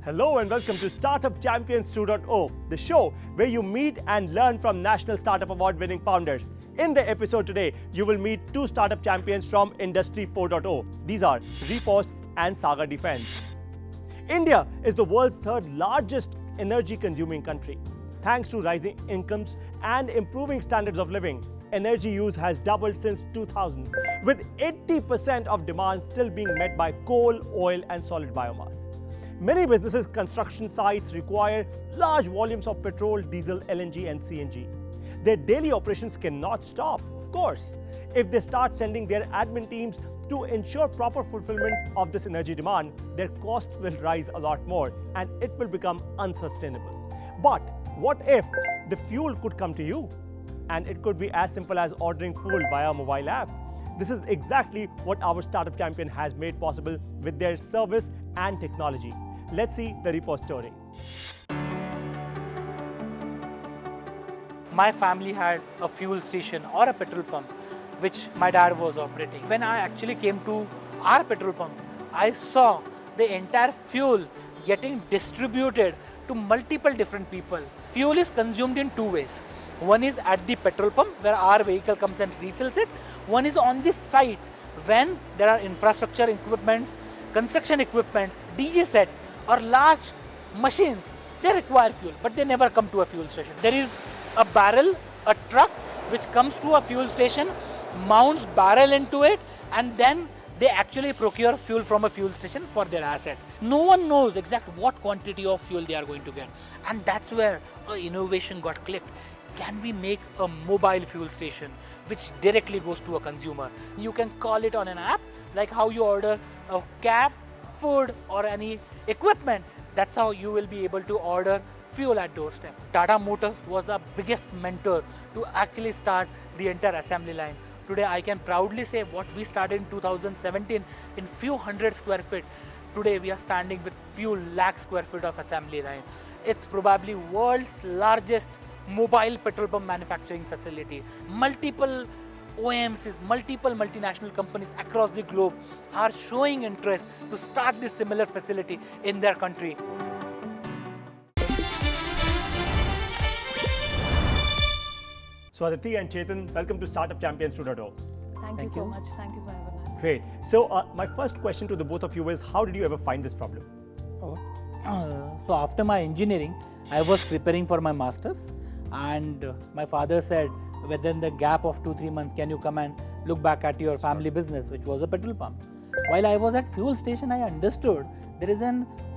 Hello and welcome to Startup Champions 2.0, the show where you meet and learn from National Startup Award winning founders. In the episode today, you will meet two startup champions from Industry 4.0. These are Repos and Sagar Defense. India is the world's third largest energy consuming country. Thanks to rising incomes and improving standards of living, energy use has doubled since 2000, with 80% of demand still being met by coal, oil and solid biomass. Many businesses' construction sites require large volumes of petrol, diesel, LNG and CNG. Their daily operations cannot stop, of course. If they start sending their admin teams to ensure proper fulfillment of this energy demand, their costs will rise a lot more and it will become unsustainable. But what if the fuel could come to you? And it could be as simple as ordering fuel via a mobile app. This is exactly what our startup champion has made possible with their service and technology. Let's see the Repos story. My family had a fuel station or a petrol pump which my dad was operating. When I actually came to our petrol pump, I saw the entire fuel getting distributed to multiple different people. Fuel is consumed in two ways. One is at the petrol pump where our vehicle comes and refills it. One is on the site when there are infrastructure equipments, construction equipments, DJ sets or large machines. They require fuel, but they never come to a fuel station. There is a barrel, a truck which comes to a fuel station, mounts barrel into it, and then they actually procure fuel from a fuel station for their asset. No one knows exactly what quantity of fuel they are going to get. And that's where innovation got clicked. Can we make a mobile fuel station which directly goes to a consumer? You can call it on an app, like how you order a cab, food or any equipment. That's how you will be able to order fuel at doorstep. Tata Motors was our biggest mentor to actually start the entire assembly line. Today I can proudly say what we started in 2017 in few hundred square feet. Today we are standing with few lakh square feet of assembly line. It's probably world's largest mobile petrol pump manufacturing facility. Multiple OEMs, multiple multinational companies across the globe are showing interest to start this similar facility in their country. So Aditi and Chetan, welcome to Startup Champions 2.0. Thank you so much. Thank you for having us. Great. So my first question to the both of you is, how did you ever find this problem? So after my engineering, I was preparing for my masters, and my father said, within the gap of 2-3 months, can you come and look back at your family business, which was a petrol pump. While I was at fuel station, I understood there is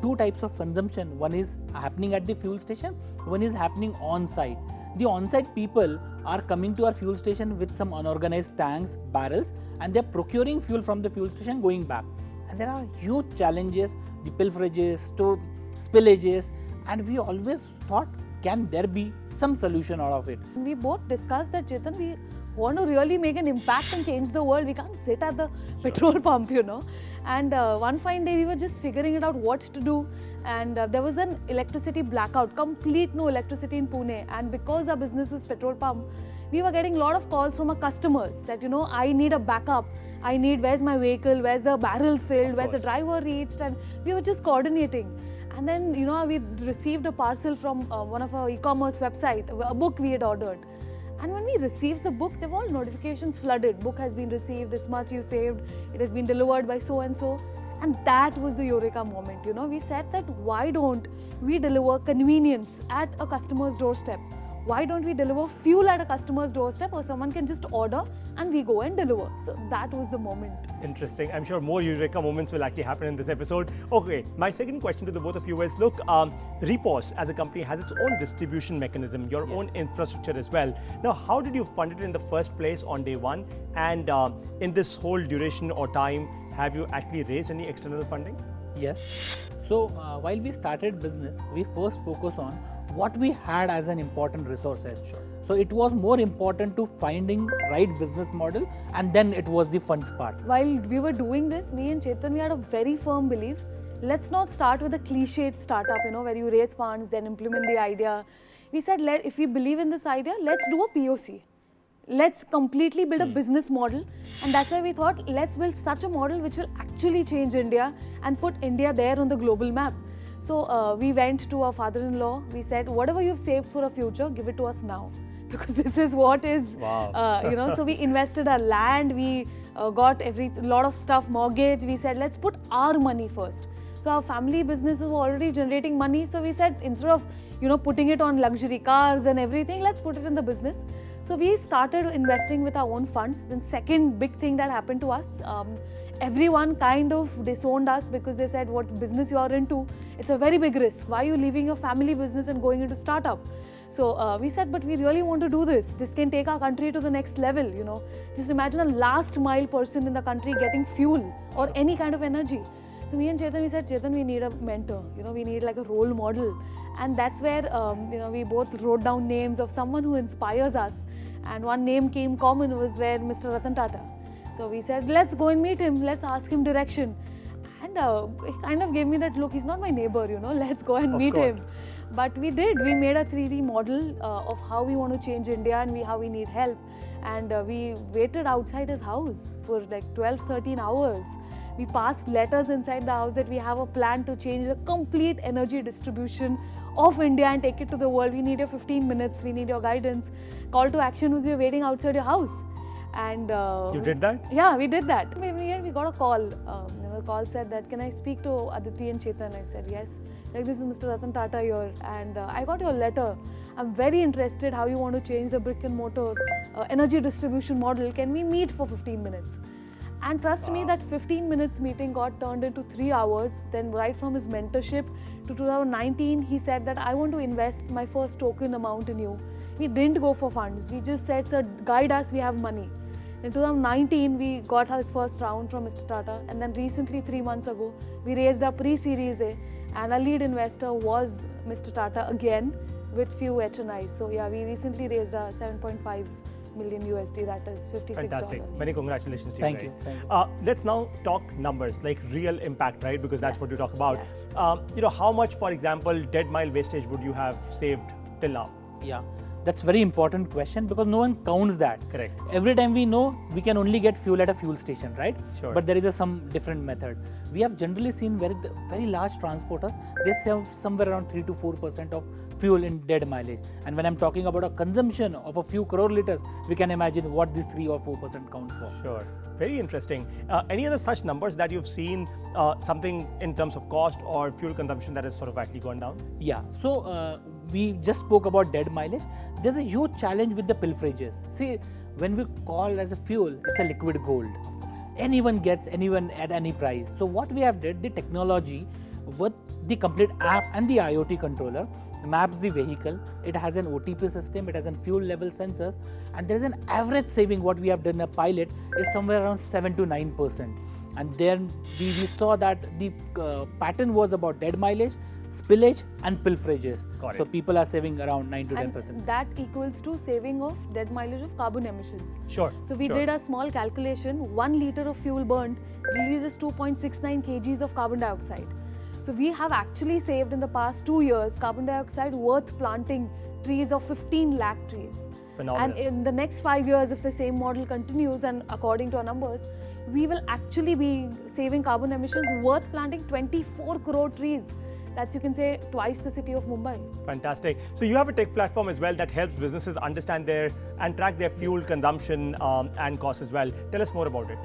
two types of consumption. One is happening at the fuel station, one is happening on site. The on-site people are coming to our fuel station with some unorganized tanks, barrels, and they're procuring fuel from the fuel station going back. And there are huge challenges, the pilferages, spillages, and we always thought, can there be some solution out of it? We both discussed that, Chetan, we want to really make an impact and change the world. We can't sit at the petrol pump, And one fine day, we were just figuring it out what to do. And there was an electricity blackout, complete no electricity in Pune. And because our business was petrol pump, we were getting a lot of calls from our customers that, I need a backup. Where's my vehicle, where's the barrels filled, where's the driver reached, and we were just coordinating. And then, we received a parcel from one of our e-commerce website, a book we had ordered. And when we received the book, there were all notifications flooded. Book has been received, this much you saved, it has been delivered by so-and-so. And that was the eureka moment, We said that why don't we deliver convenience at a customer's doorstep? Why don't we deliver fuel at a customer's doorstep, or someone can just order and we go and deliver? So that was the moment. Interesting. I'm sure more eureka moments will actually happen in this episode. Okay, my second question to the both of you is, look, Repos as a company has its own distribution mechanism, your own infrastructure as well. Now, how did you fund it in the first place on day one? And in this whole duration or time, have you actually raised any external funding? Yes. So while we started business, we first focused on what we had as an important resources. So it was more important to finding right business model, and then it was the funds part. While we were doing this, me and Chetan, we had a very firm belief. Let's not start with a cliched startup, where you raise funds, then implement the idea. We said, if we believe in this idea, let's do a POC. Let's completely build a business model, and that's why we thought, let's build such a model which will actually change India and put India there on the global map. So we went to our father-in-law. We said, whatever you've saved for a future, give it to us now. Because this is what is, wow. so we invested our land, we got lot of stuff, mortgage. We said, let's put our money first. So our family businesses were already generating money. So we said, instead of, putting it on luxury cars and everything, let's put it in the business. So we started investing with our own funds. Then second big thing that happened to us, everyone kind of disowned us because they said, what business you are into, it's a very big risk. Why are you leaving your family business and going into startup? So we said, but we really want to do this. This can take our country to the next level, Just imagine a last mile person in the country getting fuel or any kind of energy. So me and Chetan, we said, Chetan, we need a mentor, we need like a role model. And that's where, we both wrote down names of someone who inspires us. And one name came common was where Mr. Ratan Tata. So we said, let's go and meet him. Let's ask him direction. And he kind of gave me that look. He's not my neighbor, let's go and meet him. But we did. We made a 3D model of how we want to change India and how we need help. And we waited outside his house for like 12, 13 hours. We passed letters inside the house that we have a plan to change the complete energy distribution of India and take it to the world. We need your 15 minutes. We need your guidance. Call to action was we were waiting outside your house. And you did that? Yeah, we did that. We got a call. The call said that, can I speak to Aditi and Chetan? I said, yes. Like, this is Mr. Ratan Tata here. And I got your letter. I'm very interested how you want to change the brick and mortar energy distribution model. Can we meet for 15 minutes? And trust me, that 15 minutes meeting got turned into 3 hours. Then right from his mentorship to 2019, he said that I want to invest my first token amount in you. We didn't go for funds. We just said, sir, guide us, we have money. In 2019, we got his first round from Mr. Tata. And then recently, 3 months ago, we raised our pre-series A. And our lead investor was Mr. Tata again with few HNIs. So yeah, we recently raised a 7.5 million USD, that is $56. Fantastic. Many congratulations to Thank you guys. you. Thank you. Let's now talk numbers, like real impact, right? Because that's what you talk about. Yes. How much, for example, dead mile wastage would you have saved till now? Yeah, that's very important question because no one counts that. Correct. Every time we know we can only get fuel at a fuel station, right? Sure. But there is some different method. We have generally seen very large transporter, they save somewhere around 3 to 4% of fuel in dead mileage. And when I'm talking about a consumption of a few crore liters, we can imagine what this 3 or 4% counts for. Sure. Very interesting. Any other such numbers that you've seen, something in terms of cost or fuel consumption that has sort of actually gone down? Yeah, so we just spoke about dead mileage. There's a huge challenge with the pilferages. See, when we call as a fuel, it's a liquid gold. Anyone gets anyone at any price. So what we have did, the technology with the complete app and the IoT controller maps the vehicle. It has an OTP system, it has a fuel level sensor, and there is an average saving. What we have done in a pilot is somewhere around 7 to 9%. And then we saw that the pattern was about dead mileage, spillage and pilferages. Got it. So people are saving around 9 to And 10%. that equals to saving of dead mileage of carbon emissions. Sure. So we did a small calculation. 1 liter of fuel burned releases 2.69 kgs of carbon dioxide. So we have actually saved in the past 2 years carbon dioxide worth planting trees of 15 lakh trees. Phenomenal. And in the next 5 years, if the same model continues and according to our numbers, we will actually be saving carbon emissions worth planting 24 crore trees. That's, you can say, twice the city of Mumbai. Fantastic. So you have a tech platform as well that helps businesses understand and track their fuel consumption and costs as well. Tell us more about it.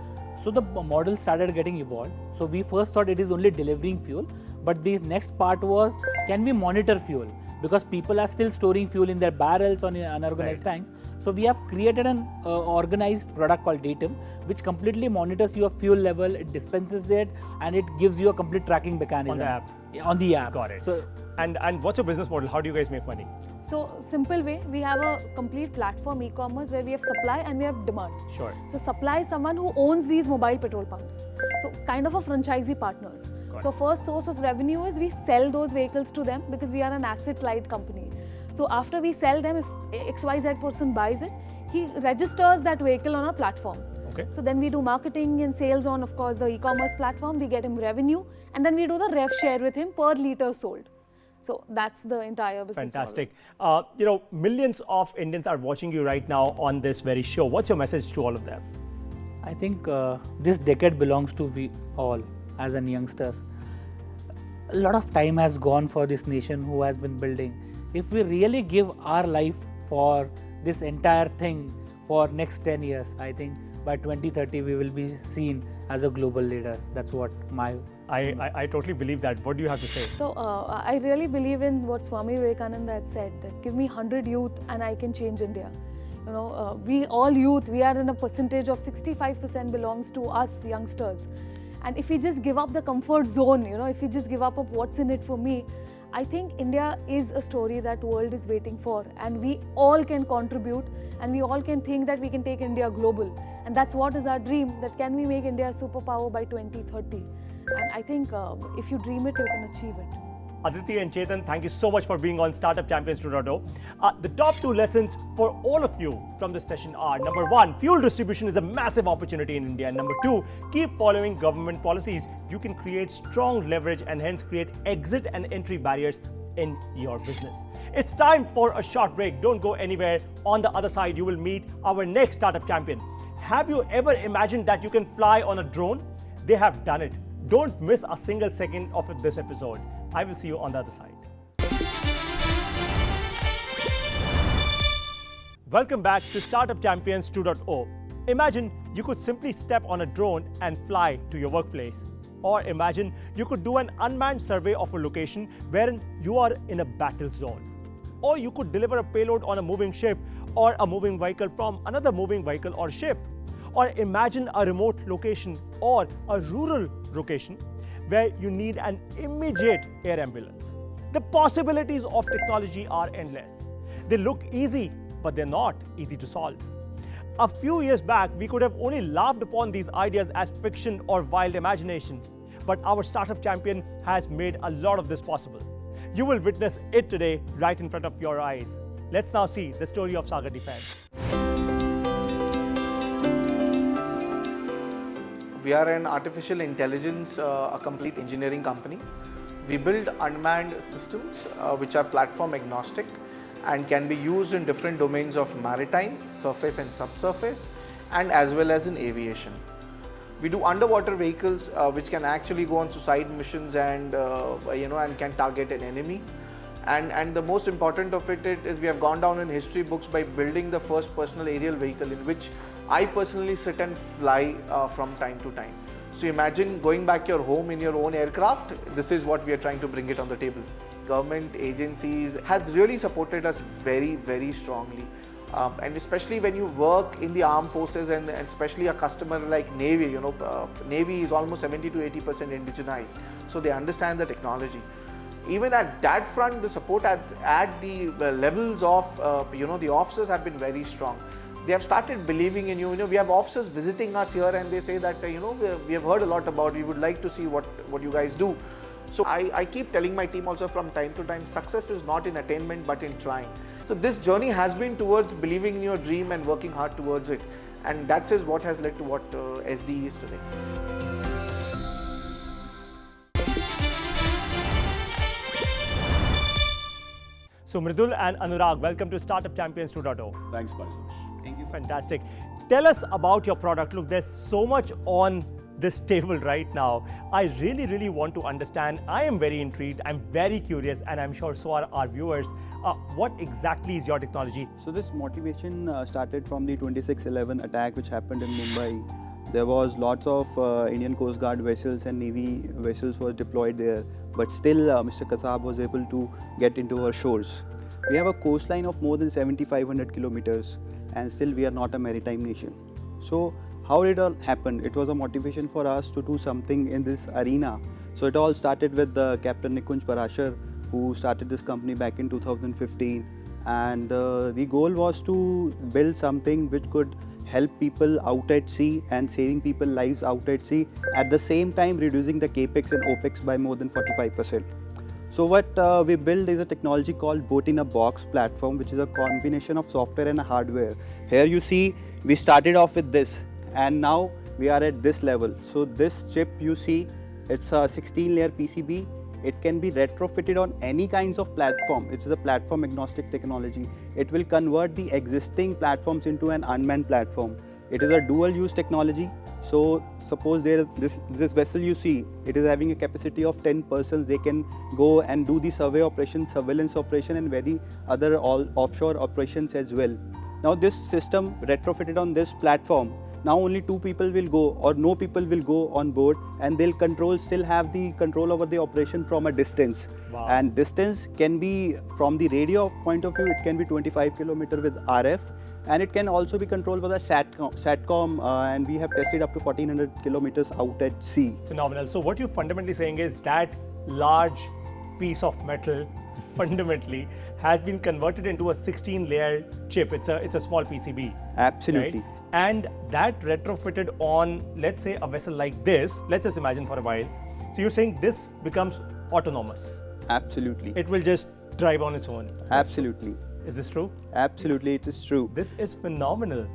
So the model started getting evolved. So we first thought it is only delivering fuel, but the next part was, can we monitor fuel? Because people are still storing fuel in their barrels or in unorganized tanks. So we have created an organized product called Datum, which completely monitors your fuel level, it dispenses it, and it gives you a complete tracking mechanism. On the app. On the app. Got it. So, and what's your business model? How do you guys make money? So, simple way, we have a complete platform e-commerce where we have supply and we have demand. Sure. So, supply is someone who owns these mobile petrol pumps. So, kind of a franchisee partners. So, first source of revenue is we sell those vehicles to them because we are an asset-light company. So, after we sell them, if XYZ person buys it, he registers that vehicle on our platform. Okay. So, then we do marketing and sales on, of course, the e-commerce platform. We get him revenue and then we do the rev share with him per liter sold. So that's the entire business Fantastic. Model. Millions of Indians are watching you right now on this very show. What's your message to all of them? I think this decade belongs to we all as youngsters. a lot of time has gone for this nation who has been building. If we really give our life for this entire thing for next 10 years, I think by 2030 we will be seen as a global leader. That's what I totally believe that. What do you have to say? So I really believe in what Swami Vivekananda had said, that give me 100 youth and I can change India. You know, we all youth, we are in a percentage of 65% belongs to us youngsters. And if we just give up the comfort zone, you know, if we just give up of what's in it for me, I think India is a story that world is waiting for, and we all can contribute, and we all can think that we can take India global. And that's what is our dream, that can we make India a superpower by 2030. And I think if you dream it, you can achieve it. Aditi and Chetan, thank you so much for being on Startup Champions 2.0. The top 2 lessons for all of you from this session are: number 1, fuel distribution is a massive opportunity in India. Number 2, keep following government policies. You can create strong leverage and hence create exit and entry barriers in your business. It's time for a short break. Don't go anywhere. On the other side, you will meet our next startup champion. Have you ever imagined that you can fly on a drone? They have done it. Don't miss a single second of this episode. I will see you on the other side. Welcome back to Startup Champions 2.0. Imagine you could simply step on a drone and fly to your workplace. Or imagine you could do an unmanned survey of a location wherein you are in a battle zone. Or you could deliver a payload on a moving ship or a moving vehicle from another moving vehicle or ship. Or imagine a remote location or a rural location where you need an immediate air ambulance. The possibilities of technology are endless. They look easy, but they're not easy to solve. A few years back, we could have only laughed upon these ideas as fiction or wild imagination. But our startup champion has made a lot of this possible. You will witness it today right in front of your eyes. Let's now see the story of Sagar Defense. We are an artificial intelligence, a complete engineering company. We build unmanned systems which are platform agnostic and can be used in different domains of maritime, surface and subsurface, and as well as in aviation. We do underwater vehicles which can actually go on suicide missions and and can target an enemy. And the most important of it is we have gone down in history books by building the first personal aerial vehicle in which I personally sit and fly from time to time. So imagine going back your home in your own aircraft. This is what we are trying to bring it on the table. Government agencies has really supported us very, very strongly. And especially when you work in the armed forces and especially a customer like Navy, Navy is almost 70 to 80% indigenized. So they understand the technology. Even at that front, the support at the levels of, the officers have been very strong. They have started believing in you. We have officers visiting us here and they say that, we have heard a lot about you. We would like to see what you guys do. So I keep telling my team also from time to time, success is not in attainment but in trying. So this journey has been towards believing in your dream and working hard towards it. And that is what has led to what SDE is today. So Mridul and Anurag, welcome to Startup Champions 2.0. Thanks, Paritosh. Thank you. Fantastic. Tell us about your product. Look, there's so much on this table right now. I really, really want to understand. I am very intrigued. I'm very curious, and I'm sure so are our viewers. What exactly is your technology? So this motivation started from the 26/11 attack which happened in Mumbai. There was lots of Indian Coast Guard vessels and Navy vessels were deployed there. But still, Mr. Kasab was able to get into our shores. We have a coastline of more than 7,500 kilometers, and still we are not a maritime nation. So how did it all happen? It was a motivation for us to do something in this arena. So it all started with Captain Nikunj Parashar, who started this company back in 2015. And the goal was to build something which could help people out at sea and saving people lives out at sea, at the same time reducing the capex and opex by more than 45%. So what we built is a technology called Boat-in-a-Box platform, which is a combination of software and hardware. Here you see we started off with this and now we are at this level. So this chip you see, it's a 16-layer PCB. It can be retrofitted on any kinds of platform. It is a platform agnostic technology. It will convert the existing platforms into an unmanned platform. It is a dual use technology. So suppose there is this vessel you see, it is having a capacity of 10 persons. They can go and do the survey operation, surveillance operation, and very other all offshore operations as well. Now this system retrofitted on this platform. Now only 2 people will go, or no people will go on board, and they'll still have the control over the operation from a distance. Wow. And distance can be from the radio point of view, it can be 25 kilometer with RF, and it can also be controlled with a SATCOM, and we have tested up to 1400 kilometers out at sea. Phenomenal. So what you're fundamentally saying is that large piece of metal fundamentally has been converted into a 16-layer chip. It's a small PCB. Absolutely. Right? And that retrofitted on, let's say, a vessel like this. Let's just imagine for a while. So you're saying this becomes autonomous. Absolutely. It will just drive on its own. Absolutely. Is this true? Absolutely, it is true. This is phenomenal.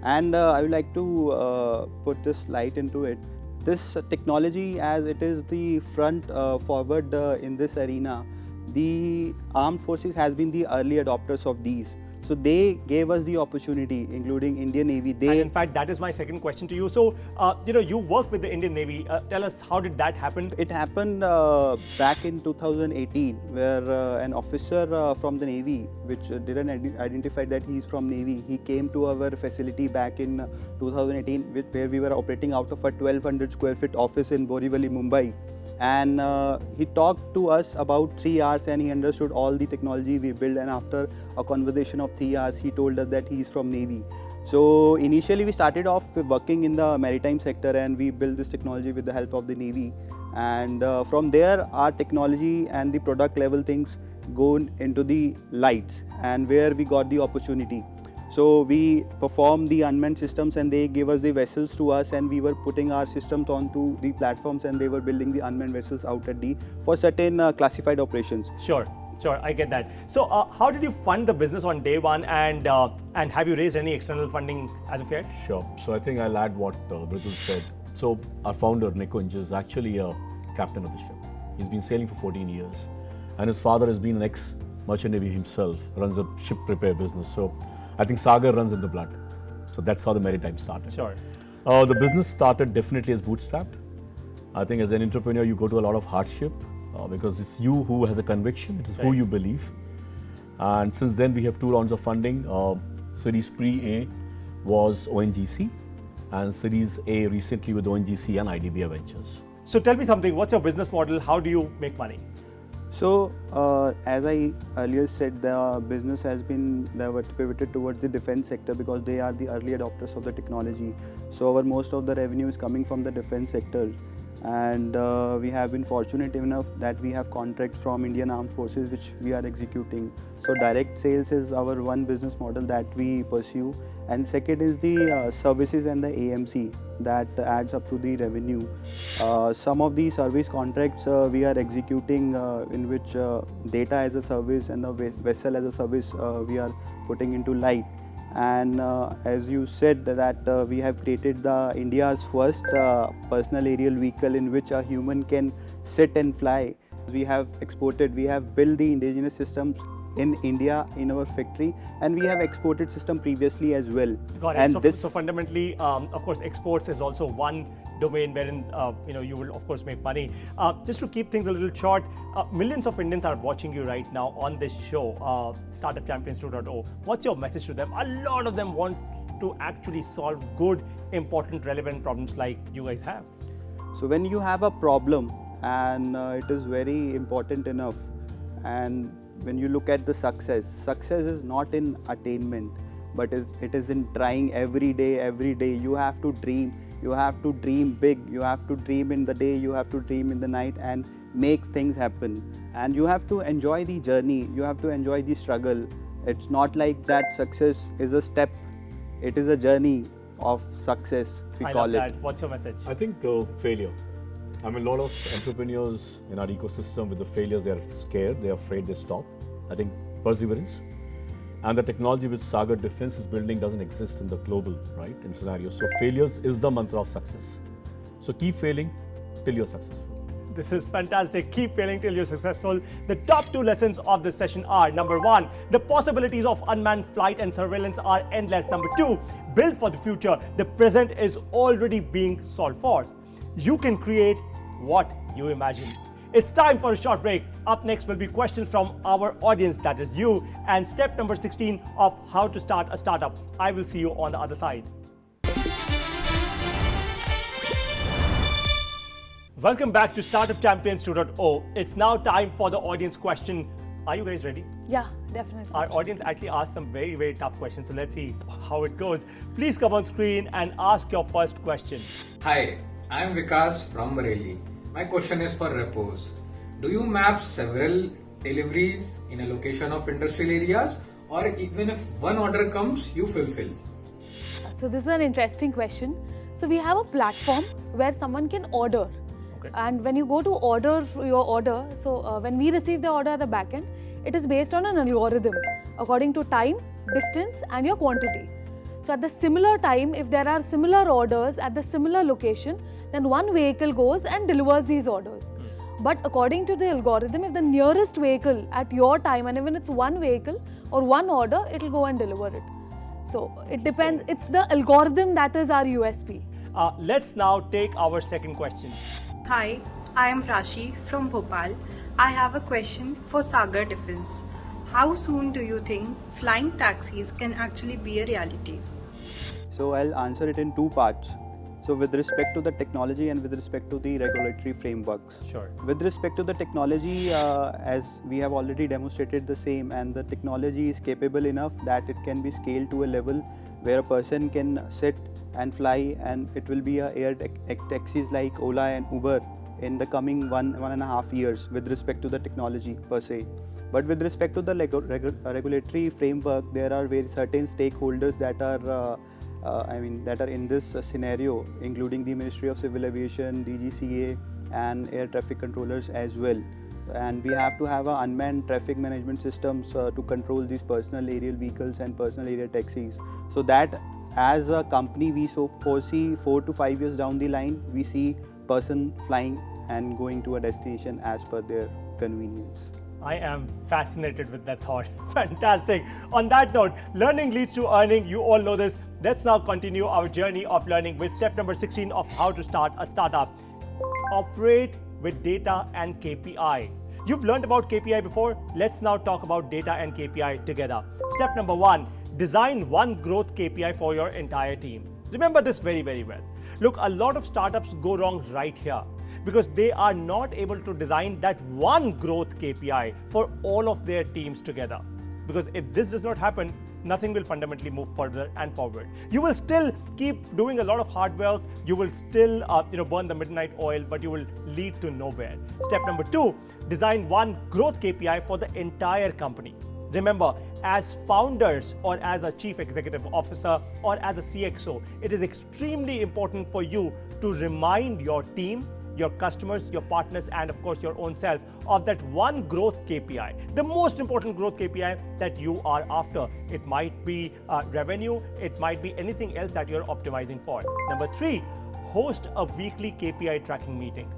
And I would like to put this light into it. This technology, as it is the front forward in this arena, the armed forces has been the early adopters of these. So they gave us the opportunity, including Indian Navy. And in fact, that is my second question to you. So, you work with the Indian Navy. Tell us, how did that happen? It happened back in 2018, where an officer from the Navy, which didn't identify that he's from Navy, he came to our facility back in 2018, where we were operating out of a 1200 square feet office in Borivali, Mumbai. And he talked to us about 3 hours, and he understood all the technology we built. And after a conversation of 3 hours, he told us that he is from Navy. So initially we started off working in the maritime sector, and we built this technology with the help of the Navy. And from there, our technology and the product level things go into the lights, and where we got the opportunity. So we perform the unmanned systems, and they gave us the vessels to us, and we were putting our systems onto the platforms, and they were building the unmanned vessels out at the for certain classified operations. Sure, I get that. So how did you fund the business on day one, and have you raised any external funding as of yet? Sure. So I think I'll add what Mridul said. So our founder, Nikunj, is actually a captain of the ship. He's been sailing for 14 years, and his father has been an ex-merchant navy himself, runs a ship repair business. So I think Sagar runs in the blood. So that's how the maritime started. Sure. The business started definitely as bootstrapped. I think as an entrepreneur, you go to a lot of hardship because it's you who has a conviction, it is who you believe. And since then, we have 2 rounds of funding. Series Pre-A was ONGC, and Series A recently with ONGC and IDBI Ventures. So tell me something, what's your business model? How do you make money? So as I earlier said, the business has been pivoted towards the defense sector because they are the early adopters of the technology. So our most of the revenue is coming from the defense sector, and we have been fortunate enough that we have contracts from Indian Armed Forces which we are executing. So direct sales is our one business model that we pursue, and second is the services and the AMC that adds up to the revenue. Some of the service contracts we are executing in which data as a service and the vessel as a service we are putting into light. And as you said that we have created the India's first personal aerial vehicle in which a human can sit and fly. We have built the indigenous systems in India in our factory, and we have exported system previously as well. Got it. And so fundamentally, of course, exports is also one domain wherein you will of course make money. Just to keep things a little short, millions of Indians are watching you right now on this show, Startup Champions 2.0. What's your message to them? A lot of them want to actually solve good, important, relevant problems like you guys have. So when you have a problem and it is very important enough, and when you look at the success is not in attainment, but it is in trying every day. You have to dream big, you have to dream in the day, you have to dream in the night, and make things happen. And you have to enjoy the journey, you have to enjoy the struggle. It's not like that success is a step, it is a journey of success, we I call love that. it. What's your message? I think failure. I mean, a lot of entrepreneurs in our ecosystem, with the failures, they are scared, they are afraid, they stop. I think perseverance. And the technology which Sagar Defense is building doesn't exist in the global, right, in scenarios. So failures is the mantra of success. So keep failing till you're successful. This is fantastic. Keep failing till you're successful. The top 2 lessons of this session are: number 1, the possibilities of unmanned flight and surveillance are endless. Number 2, build for the future. The present is already being solved for. You can create what you imagine. It's time for a short break. Up next will be questions from our audience, that is you, and step number 16 of how to start a startup. I will see you on the other side. Welcome back to Startup Champions 2.0. It's now time for the audience question. Are you guys ready? Yeah, definitely. Our audience actually asked some very, very tough questions, so let's see how it goes. Please come on screen and ask your first question. Hi, I am Vikas from Bareilly. My question is for Repos. Do you map several deliveries in a location of industrial areas, or even if one order comes, you fulfill? So this is an interesting question. So we have a platform where someone can order. Okay. And when you go to order your order, so when we receive the order at the back end, it is based on an algorithm according to time, distance and your quantity. So at the similar time, if there are similar orders at the similar location, then one vehicle goes and delivers these orders. But according to the algorithm, if the nearest vehicle at your time, and even it's one vehicle or one order, it will go and deliver it. So it depends. It's the algorithm that is our USP. Let's now take our second question. Hi, I am Rashi from Bhopal. I have a question for Sagar Defense. How soon do you think flying taxis can actually be a reality? So I'll answer it in 2 parts. So with respect to the technology and with respect to the regulatory frameworks. Sure. With respect to the technology, as we have already demonstrated the same, and the technology is capable enough that it can be scaled to a level where a person can sit and fly, and it will be air taxis like Ola and Uber in the coming 1.5 years with respect to the technology per se. But with respect to the regulatory framework, there are very certain stakeholders that are that are in this scenario, including the Ministry of Civil Aviation, DGCA and air traffic controllers as well. And we have to have unmanned traffic management systems to control these personal aerial vehicles and personal aerial taxis. So that as a company, we foresee 4 to 5 years down the line, we see person flying and going to a destination as per their convenience. I am fascinated with that thought. Fantastic. On that note, learning leads to earning. You all know this. Let's now continue our journey of learning with step number 16 of how to start a startup. Operate with data and KPI. You've learned about KPI before. Let's now talk about data and KPI together. Step number 1, design one growth KPI for your entire team. Remember this very, very well. Look, a lot of startups go wrong right here because they are not able to design that one growth KPI for all of their teams together. Because if this does not happen, nothing will fundamentally move further and forward. You will still keep doing a lot of hard work. You will still burn the midnight oil, but you will lead to nowhere. Step number 2, design one growth KPI for the entire company. Remember, as founders or as a chief executive officer or as a CXO, it is extremely important for you to remind your team, your customers, your partners, and of course your own self of that one growth KPI, the most important growth KPI that you are after. It might be revenue, it might be anything else that you're optimizing for. Number 3, host a weekly KPI tracking meeting.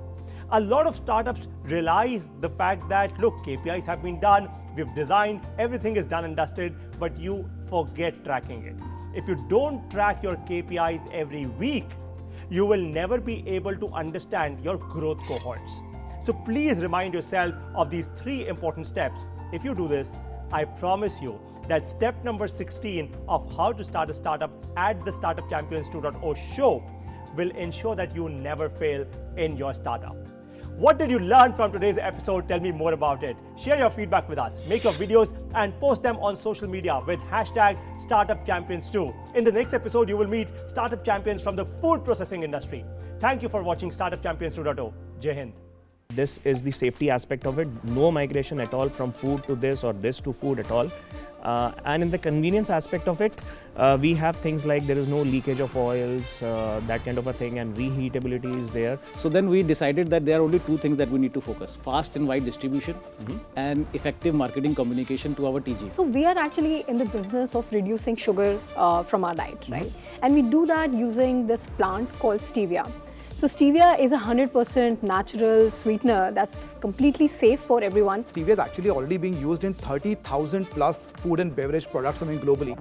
A lot of startups realize the fact that, look, KPIs have been done, we've designed, everything is done and dusted, but you forget tracking it. If you don't track your KPIs every week, you will never be able to understand your growth cohorts. So please remind yourself of these 3 important steps. If you do this, I promise you that step number 16 of how to start a startup at the Startup Champions 2.0 show will ensure that you never fail in your startup. What did you learn from today's episode? Tell me more about it. Share your feedback with us. Make your videos and post them on social media with hashtag StartupChampions2. In the next episode, you will meet startup champions from the food processing industry. Thank you for watching Startup Champions 2.0. Jai Hind. This is the safety aspect of it. No migration at all from food to this or this to food at all. And in the convenience aspect of it, we have things like there is no leakage of oils, that kind of a thing, and reheatability is there. So then we decided that there are only 2 things that we need to focus: fast and wide distribution and effective marketing communication to our TG. So we are actually in the business of reducing sugar from our diet, right? And we do that using this plant called stevia. So stevia is a 100% natural sweetener that's completely safe for everyone. Stevia is actually already being used in 30,000 plus food and beverage products globally.